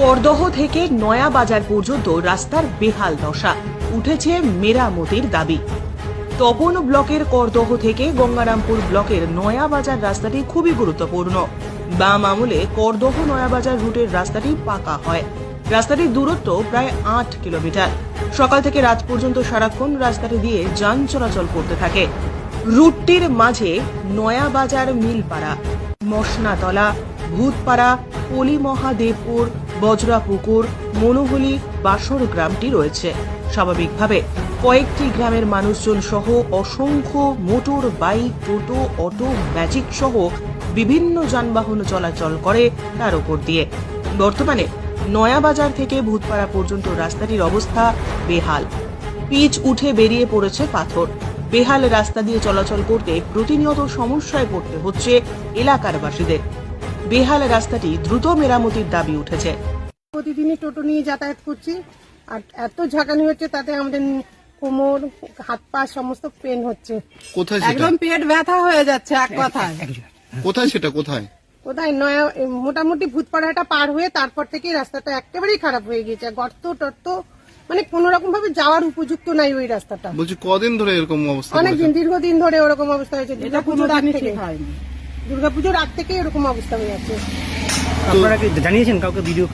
করদহ থেকে নয়া বাজার পর্যন্ত রাস্তার বেহাল দশা, উঠেছে মেরামতির দাবি। তপন ব্লকের করদহ থেকে গঙ্গারামপুর ব্লকের নয়া বাজার রাস্তাটি খুবই গুরুত্বপূর্ণ। বাম আমলে করদহ নয়া বাজার রুটের রাস্তাটি পাকা হয়। রাস্তাটির দূরত্ব প্রায় 8 কিলোমিটার। সকাল থেকে রাত পর্যন্ত সারাক্ষণ রাস্তাটি দিয়ে যান চলাচল করতে থাকে। রুটটির মাঝে নয়া বাজার মিলপাড়া, মশনাতলা, ভূতপাড়া, পলিমহাদেবপুর, বজরাপুকুর, মনোহলি, বাসর গ্রামটি রয়েছে। স্বাভাবিকভাবে কয়েকটি গ্রামের মানুষজন সহ অসংখ্য মোটর, বাইক, টোটো, অটো, ম্যাজিক সহ বিভিন্ন যানবাহন চলাচল করে তার উপর দিয়ে। বর্তমানে নয়া বাজার থেকে ভূতপাড়া পর্যন্ত রাস্তাটির অবস্থা বেহাল। পিচ উঠে বেরিয়ে পড়েছে পাথর। বেহাল রাস্তা দিয়ে চলাচল করতে প্রতিনিয়ত সমস্যায় পড়তে হচ্ছে এলাকার বাসীদের। বেহাল রাস্তাটি দ্রুত মেরামতির দাবি উঠেছে। প্রতিদিনই টোটো নিয়ে যাতায়াত করছি, আর এত ঝাঁকানি হচ্ছে তাতে আমাদের কোমর, হাত পা সমস্ত পেন হচ্ছে। কোথায় সেটা? একদম পেট ব্যথা হয়ে যাচ্ছে এক কথায়। কোথায় সেটা? কোথায়? কোথায়? নয়া মোটামুটি ভূতপাড়াটা পার হয়ে তারপর থেকে রাস্তাটা একেবারেই খারাপ হয়ে গেছে। গর্ত টর্ত মানে কোন রকম ভাবে যাওয়ার উপযুক্ত নাই ওই রাস্তাটা। বলছি কদিন ধরে এরকম অবস্থা? অনেকদিন, দীর্ঘদিন ধরে ওরকম অবস্থা হয়েছে। দুর্গাপুজোর আগ থেকে এরকম অবস্থা হয়ে যাচ্ছে। আপনারা কি জানিয়েছেন কাউকে? ভিডিও